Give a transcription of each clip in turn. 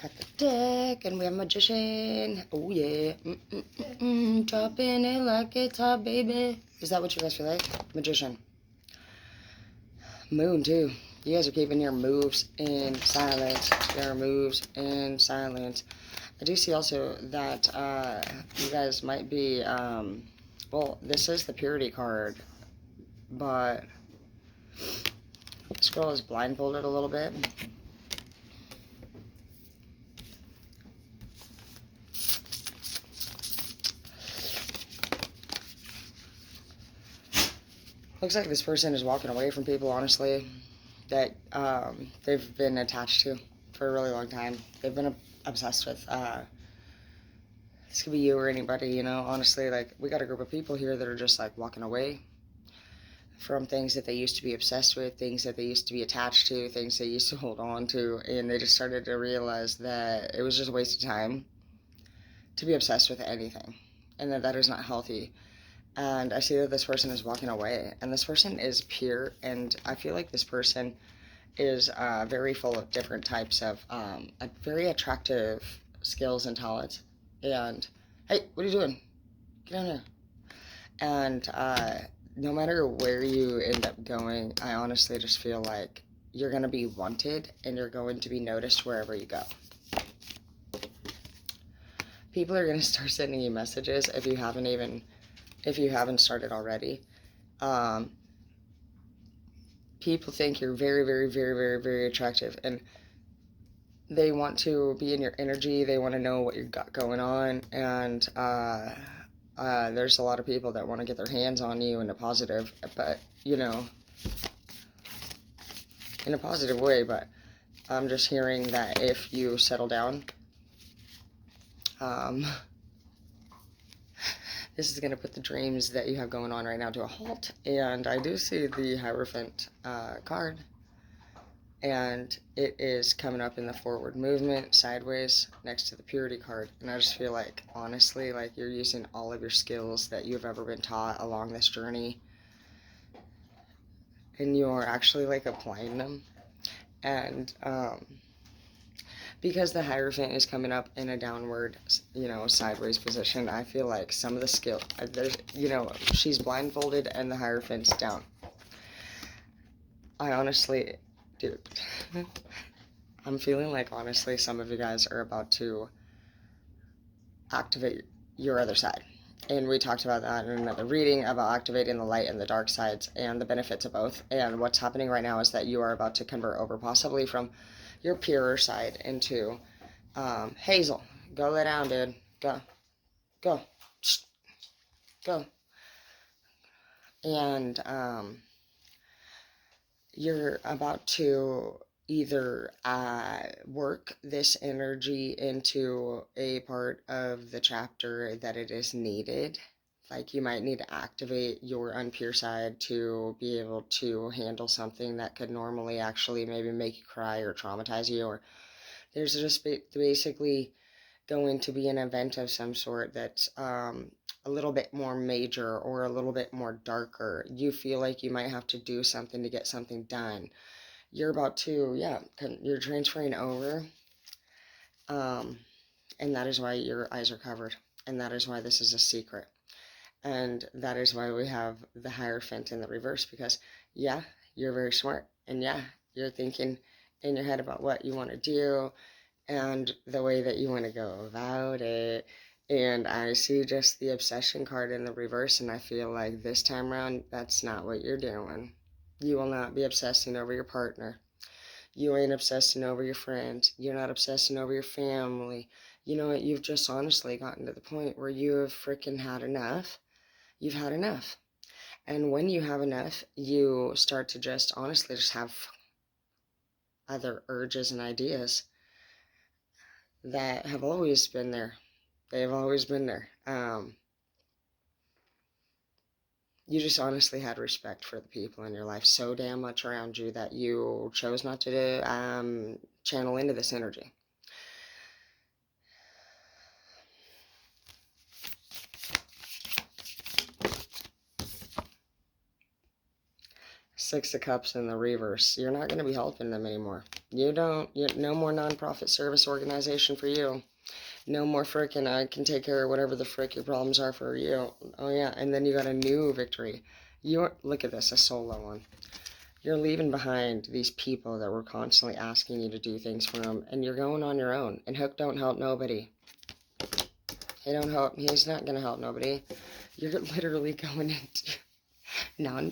Cut the deck, and we have Magician. Oh, yeah. Dropping it like it's hot, baby. Is that what you guys feel like? Magician. Moon, too. You guys are keeping your moves in silence. Your moves in silence. I do see also that you guys might be, well, this is the Purity card, but this girl is blindfolded a little bit. Looks like this person is walking away from people, honestly, that they've been attached to for a really long time. They've been obsessed with. This could be you or anybody, you know, honestly. Like, we got a group of people here that are just, like, walking away from things that they used to be obsessed with, things that they used to be attached to, things they used to hold on to, and they just started to realize that it was just a waste of time to be obsessed with anything, and that is not healthy. And I see that this person is walking away, and this person is pure, and I feel like this person is very full of different types of very attractive skills and talents. And, hey, what are you doing? Get down here. And no matter where you end up going, I honestly just feel like you're going to be wanted, and you're going to be noticed wherever you go. People are going to start sending you messages if you haven't started already. People think you're very, very, very, very, very attractive, and they want to be in your energy. They want to know what you got going on, and there's a lot of people that want to get their hands on you in a positive, but, you know, in a positive way, but I'm just hearing that if you settle down, this is going to put the dreams that you have going on right now to a halt. And I do see the Hierophant card, and it is coming up in the forward movement, sideways, next to the Purity card. And I just feel like, honestly, like you're using all of your skills that you've ever been taught along this journey, and you're actually, like, applying them. And because the Hierophant is coming up in a downward, you know, sideways position, I feel like some of the skill, there's, you know, she's blindfolded and the Hierophant's down. I honestly, dude, I'm feeling like, honestly, some of you guys are about to activate your other side. And we talked about that in another reading, about activating the light and the dark sides and the benefits of both. And what's happening right now is that you are about to convert over, possibly from your purer side into Hazel. Go lay down, dude. Go. Go. Go. And you're about to either work this energy into a part of the chapter that it is needed. Like, you might need to activate your unpure side to be able to handle something that could normally actually maybe make you cry or traumatize you, or there's just basically going to be an event of some sort that's a little bit more major or a little bit more darker. You feel like you might have to do something to get something done. You're about to, you're transferring over, and that is why your eyes are covered, and that is why this is a secret. And that is why we have the Hierophant in the reverse, because, you're very smart, and you're thinking in your head about what you want to do and the way that you want to go about it. And I see just the Obsession card in the reverse, and I feel like this time around, that's not what you're doing. You will not be obsessing over your partner. You ain't obsessing over your friends. You're not obsessing over your family. You know what? You've just honestly gotten to the point where you have freaking had enough. You've had enough. And when you have enough, you start to just honestly just have other urges and ideas that have always been there. They've always been there. You just honestly had respect for the people in your life so damn much around you that you chose not to channel into this energy. Six of Cups in the reverse. You're not going to be helping them anymore. No more nonprofit service organization for you. No more frickin' I can take care of whatever the frick your problems are for you. Oh yeah, and then you got a new victory. Look at this, a solo one. You're leaving behind these people that were constantly asking you to do things for them, and you're going on your own. And Hook don't help nobody. He's not gonna help nobody. You're literally going into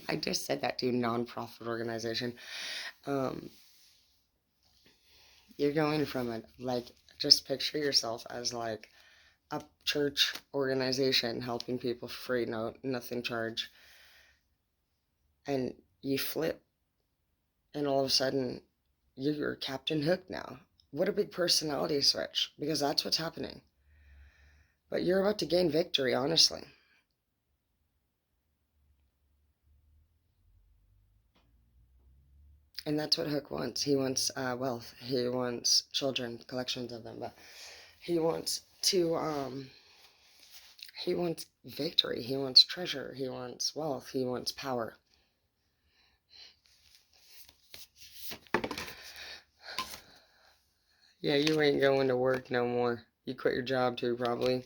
I just said that to non-profit organization. You're going from it, like, just picture yourself as like a church organization helping people for free, nothing charge. And you flip, and all of a sudden, you're Captain Hook now. What a big personality switch, because that's what's happening. But you're about to gain victory, honestly. And that's what Hook wants. He wants wealth. He wants children, collections of them. But he wants he wants victory. He wants treasure. He wants wealth. He wants power. Yeah, you ain't going to work no more. You quit your job too, probably.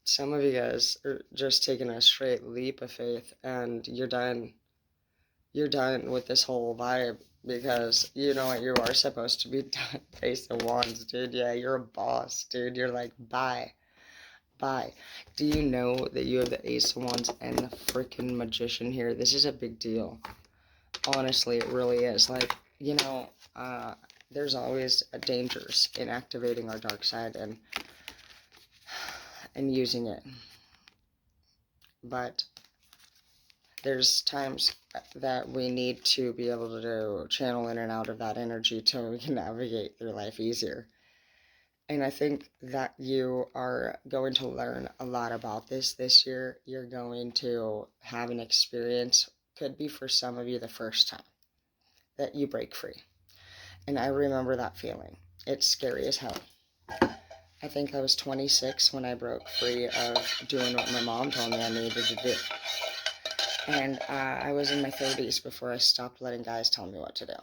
Some of you guys are just taking a straight leap of faith, and you're done. You're done with this whole vibe, because you know what, you are supposed to be done. Ace of Wands, dude. Yeah, you're a boss, dude. You're like, bye. Bye. Do you know that you have the Ace of Wands and the freaking Magician here? This is a big deal. Honestly, it really is. Like, there's always dangers in activating our dark side and using it. But there's times that we need to be able to channel in and out of that energy so we can navigate through life easier. And I think that you are going to learn a lot about this year. You're going to have an experience, could be for some of you the first time, that you break free. And I remember that feeling. It's scary as hell. I think I was 26 when I broke free of doing what my mom told me I needed to do. And I was in my 30s before I stopped letting guys tell me what to do.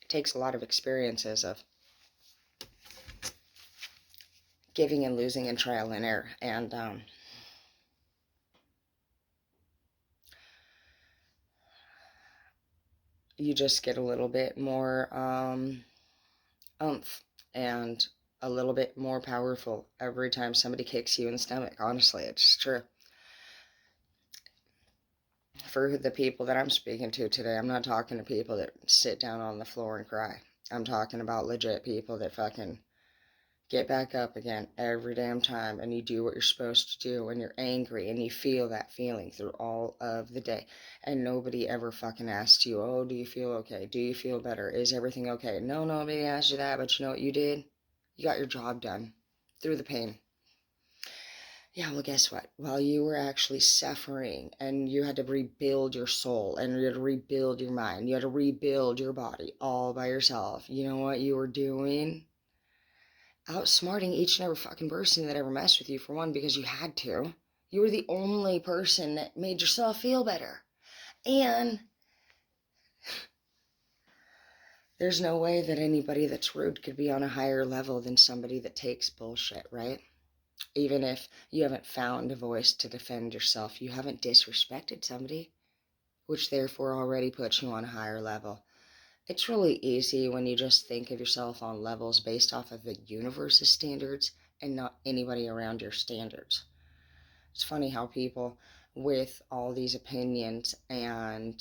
It takes a lot of experiences of giving and losing and trial and error. And you just get a little bit more oomph and a little bit more powerful every time somebody kicks you in the stomach. Honestly, it's true. For the people that I'm speaking to today, I'm not talking to people that sit down on the floor and cry. I'm talking about legit people that fucking get back up again every damn time, and you do what you're supposed to do, and you're angry, and you feel that feeling through all of the day, and nobody ever fucking asks you, oh, do you feel okay? Do you feel better? Is everything okay? No, nobody asked you that, but you know what you did? You got your job done through the pain. Yeah, well, guess what? While you were actually suffering, and you had to rebuild your soul, and you had to rebuild your mind, you had to rebuild your body all by yourself, you know what you were doing? Outsmarting each and every fucking person that ever messed with you, for one, because you had to. You were the only person that made yourself feel better. And there's no way that anybody that's rude could be on a higher level than somebody that takes bullshit, right? Even if you haven't found a voice to defend yourself, you haven't disrespected somebody, which therefore already puts you on a higher level. It's really easy when you just think of yourself on levels based off of the universe's standards and not anybody around your standards. It's funny how people with all these opinions and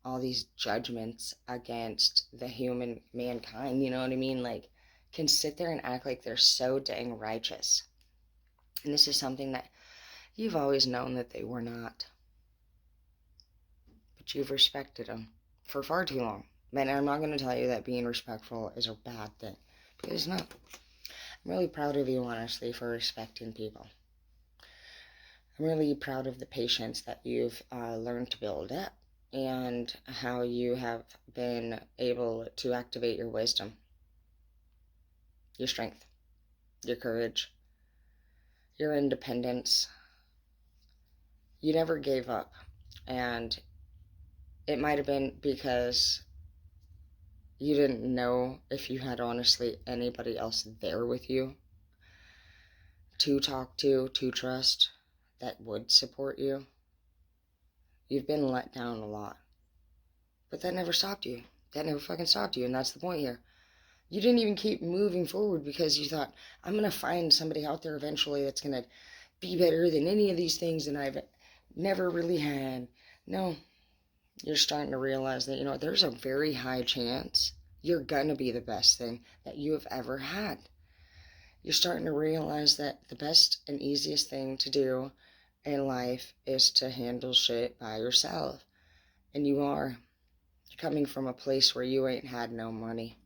all these judgments against the human mankind, you know what I mean? Like, can sit there and act like they're so dang righteous. And this is something that you've always known that they were not. But you've respected them for far too long. And I'm not going to tell you that being respectful is a bad thing, because it's not. I'm really proud of you, honestly, for respecting people. I'm really proud of the patience that you've learned to build up, and how you have been able to activate your wisdom. your strength, your courage, your independence. You never gave up. And it might have been because you didn't know if you had honestly anybody else there with you to talk to trust, that would support you. You've been let down a lot. But that never stopped you. That never fucking stopped you, and that's the point here. You didn't even keep moving forward because you thought, I'm going to find somebody out there eventually that's going to be better than any of these things that I've never really had. No, you're starting to realize that, there's a very high chance you're going to be the best thing that you have ever had. You're starting to realize that the best and easiest thing to do in life is to handle shit by yourself. And you are. You're coming from a place where you ain't had no money.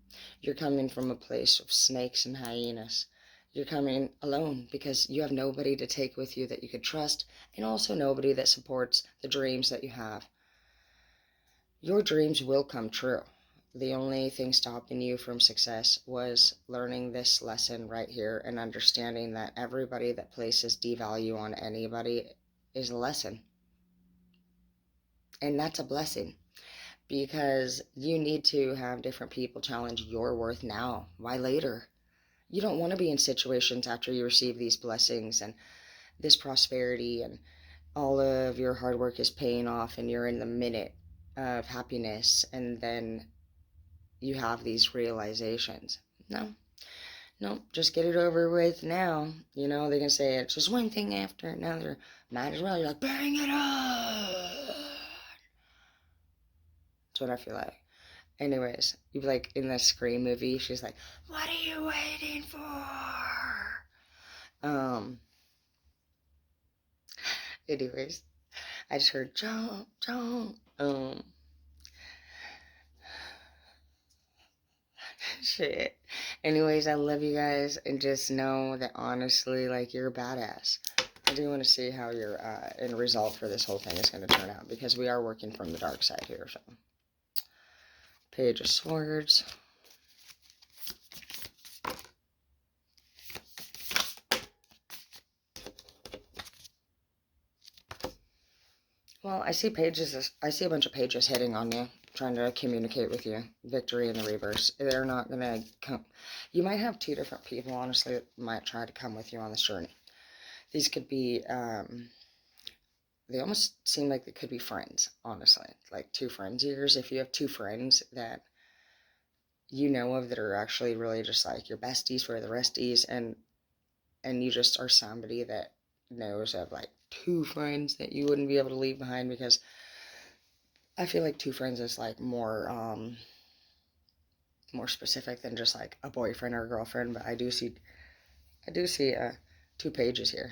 You're coming from a place of snakes and hyenas. You're coming alone because you have nobody to take with you that you could trust, and also nobody that supports the dreams that you have. Your dreams will come true. The only thing stopping you from success was learning this lesson right here and understanding that everybody that places devalue on anybody is a lesson. And that's a blessing, because you need to have different people challenge your worth now. Why later? You don't want to be in situations after you receive these blessings and this prosperity and all of your hard work is paying off and you're in the minute of happiness and then you have these realizations. No, just get it over with now. They can say it's just one thing after another. Might as well. You're like, bang it on. That's what I feel like. Anyways, you like in the Scream movie, she's like, what are you waiting for? Anyways, I just heard jump, jump. Shit. Anyways, I love you guys, and just know that honestly, like, you're a badass. I do want to see how your end result for this whole thing is going to turn out, because we are working from the dark side here. So, Page of Swords. Well, I see pages. I see a bunch of pages hitting on you, trying to communicate with you. Victory in the reverse. They're not gonna come. You might have two different people, honestly, that might try to come with you on this journey. These could be. They almost seem like they could be friends, honestly, like two friends of yours. If you have two friends that you know of that are actually really just like your besties for the resties, and you just are somebody that knows of like two friends that you wouldn't be able to leave behind, because I feel like two friends is like more specific than just like a boyfriend or a girlfriend. But I do see two pages here.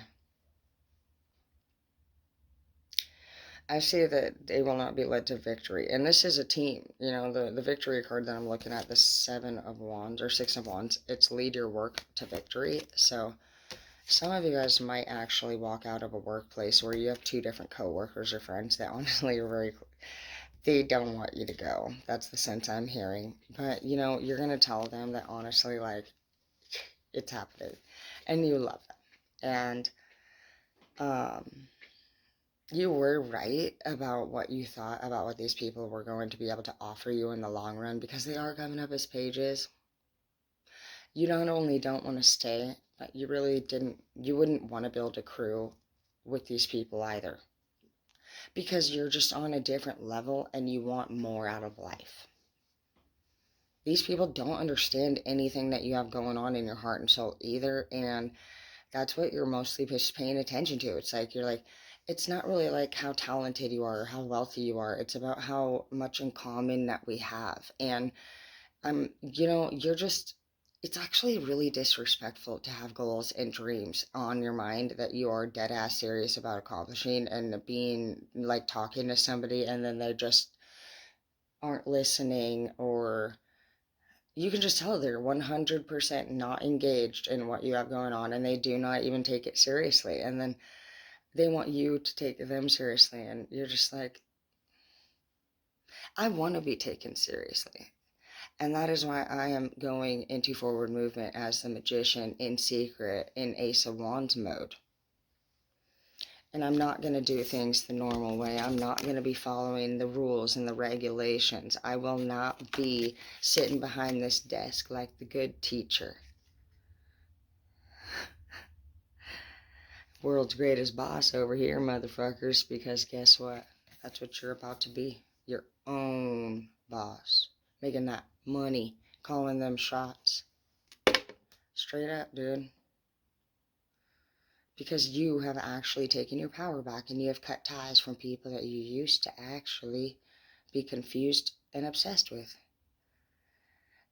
I see that they will not be led to victory, and this is a team. The victory card that I'm looking at, the 7 of Wands or 6 of Wands, it's lead your work to victory. So some of you guys might actually walk out of a workplace where you have two different coworkers or friends that honestly are they don't want you to go. That's the sense I'm hearing. But, you're going to tell them that honestly, like, it's happening. And you love them. And, you were right about what you thought about what these people were going to be able to offer you in the long run, because they are coming up as pages. You not only don't want to stay, but you wouldn't want to build a crew with these people either, because you're just on a different level and you want more out of life. These people don't understand anything that you have going on in your heart and soul either, and that's what you're mostly just paying attention to. It's like, it's not really like how talented you are or how wealthy you are. It's about how much in common that we have. And, it's actually really disrespectful to have goals and dreams on your mind that you are dead ass serious about accomplishing, and being like talking to somebody and then they just aren't listening, or you can just tell they're 100% not engaged in what you have going on, and they do not even take it seriously. And then they want you to take them seriously, and you're just like, I want to be taken seriously. And that is why I am going into forward movement as the magician in secret in Ace of Wands mode. And I'm not going to do things the normal way. I'm not going to be following the rules and the regulations. I will not be sitting behind this desk like the good teacher. World's greatest boss over here, motherfuckers, because guess what? That's what you're about to be. Your own boss. Making that money. Calling them shots. Straight up, dude. Because you have actually taken your power back and you have cut ties from people that you used to actually be confused and obsessed with.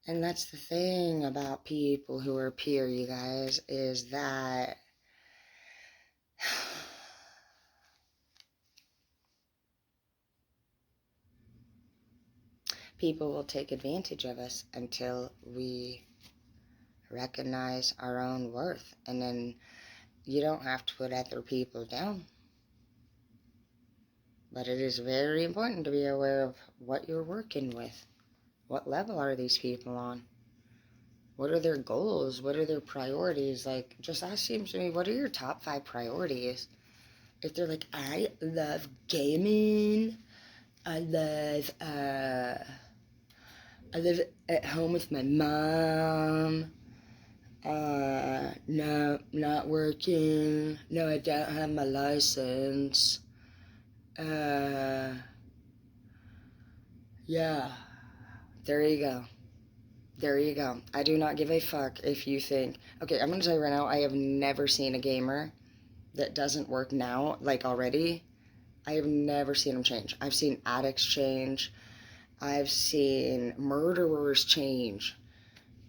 And that's the thing about people who are pure, you guys, is that people will take advantage of us until we recognize our own worth. And then you don't have to put other people down. But it is very important to be aware of what you're working with. What level are these people on? What are their goals? What are their priorities? Like, just ask them to me, what are your top 5 priorities? If they're like, I love gaming, I live at home with my mom, no, not working, no, I don't have my license, yeah, there you go. There you go. I do not give a fuck if you think... Okay, I'm going to tell you right now, I have never seen a gamer that doesn't work now, like already. I have never seen them change. I've seen addicts change. I've seen murderers change.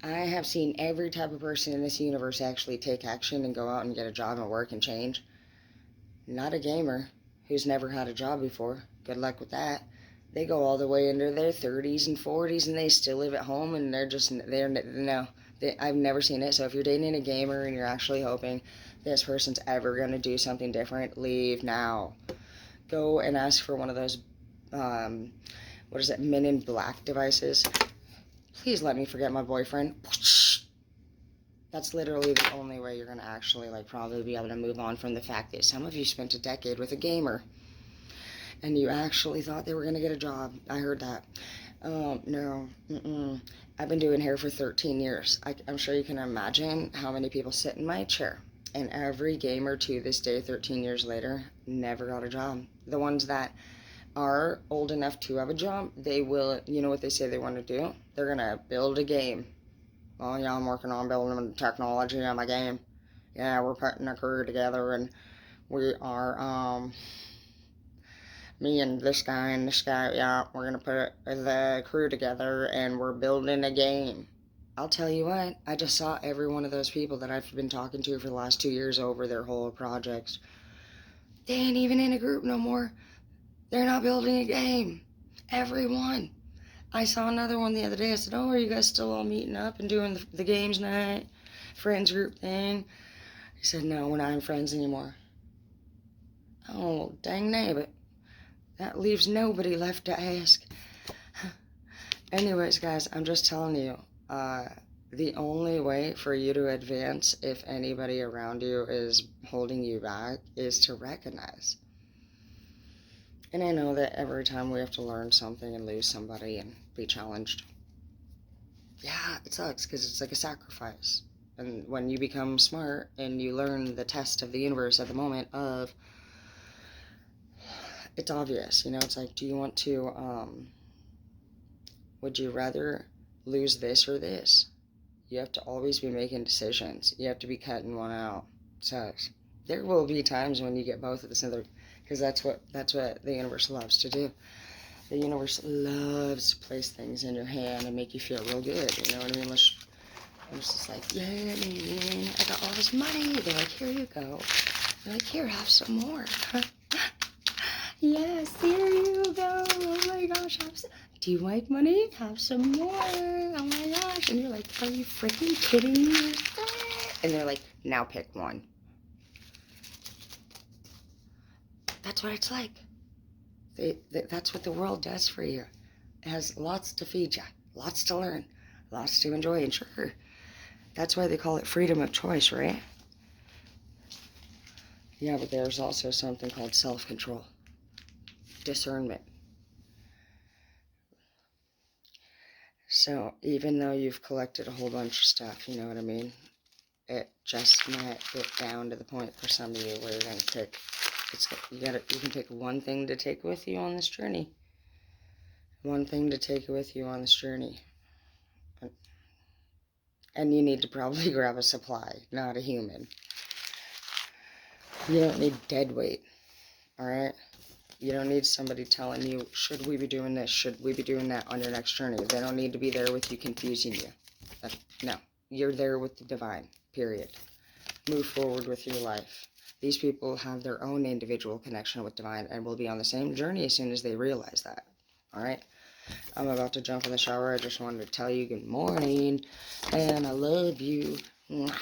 I have seen every type of person in this universe actually take action and go out and get a job and work and change. Not a gamer who's never had a job before. Good luck with that. They go all the way into their 30s and 40s and they still live at home and I've never seen it. So if you're dating a gamer and you're actually hoping this person's ever going to do something different, leave now. Go and ask for one of those, Men in Black devices. Please let me forget my boyfriend. That's literally the only way you're going to actually, probably be able to move on from the fact that some of you spent a decade with a gamer. And you actually thought they were going to get a job. I heard that. No. I've been doing hair for 13 years. I'm sure you can imagine how many people sit in my chair. And every gamer to this day, 13 years later, never got a job. The ones that are old enough to have a job, they will, you know what they say they want to do? They're going to build a game. Oh, yeah, I'm working on building technology on my game. Yeah, we're putting a crew together and we are, me and this guy, yeah, we're going to put the crew together and we're building a game. I'll tell you what, I just saw every one of those people that I've been talking to for the last 2 years over their whole projects. They ain't even in a group no more. They're not building a game. Everyone. I saw another one the other day. I said, oh, are you guys still all meeting up and doing the games night, friends group thing? He said, no, we're not in friends anymore. Oh, dang nabbit. That leaves nobody left to ask. Anyways, guys, I'm just telling you, the only way for you to advance, if anybody around you is holding you back, is to recognize. And I know that every time we have to learn something and lose somebody and be challenged, yeah, it sucks because it's like a sacrifice. And when you become smart and you learn the test of the universe at the moment of, it's obvious, it's like, do you want to, would you rather lose this or this? You have to always be making decisions. You have to be cutting one out. So there will be times when you get both of this other, because that's what the universe loves to do. The universe loves to place things in your hand and make you feel real good. You know what I mean? I'm just like, yeah, man, I got all this money. They're like, here you go. They're like, here, have some more. Yes, here you go. Oh my gosh, do you like money? Have some more. Oh my gosh. And you're like, are you freaking kidding me? And they're like, now pick one. That's what it's like. That's what the world does for you. It has lots to feed you. Lots to learn, lots to enjoy, and sure, that's why they call it freedom of choice, right? Yeah, but there's also something called self-control, discernment. So even though you've collected a whole bunch of stuff, you know what I mean? It just might get down to the point for some of you where you're gonna pick. You can pick one thing to take with you on this journey. One thing to take with you on this journey. And you need to probably grab a supply, not a human. You don't need dead weight, alright? You don't need somebody telling you, should we be doing this, should we be doing that on your next journey. They don't need to be there with you confusing you. No, you're there with the divine, period. Move forward with your life. These people have their own individual connection with divine and will be on the same journey as soon as they realize that, alright? I'm about to jump in the shower. I just wanted to tell you good morning, and I love you. Mwah.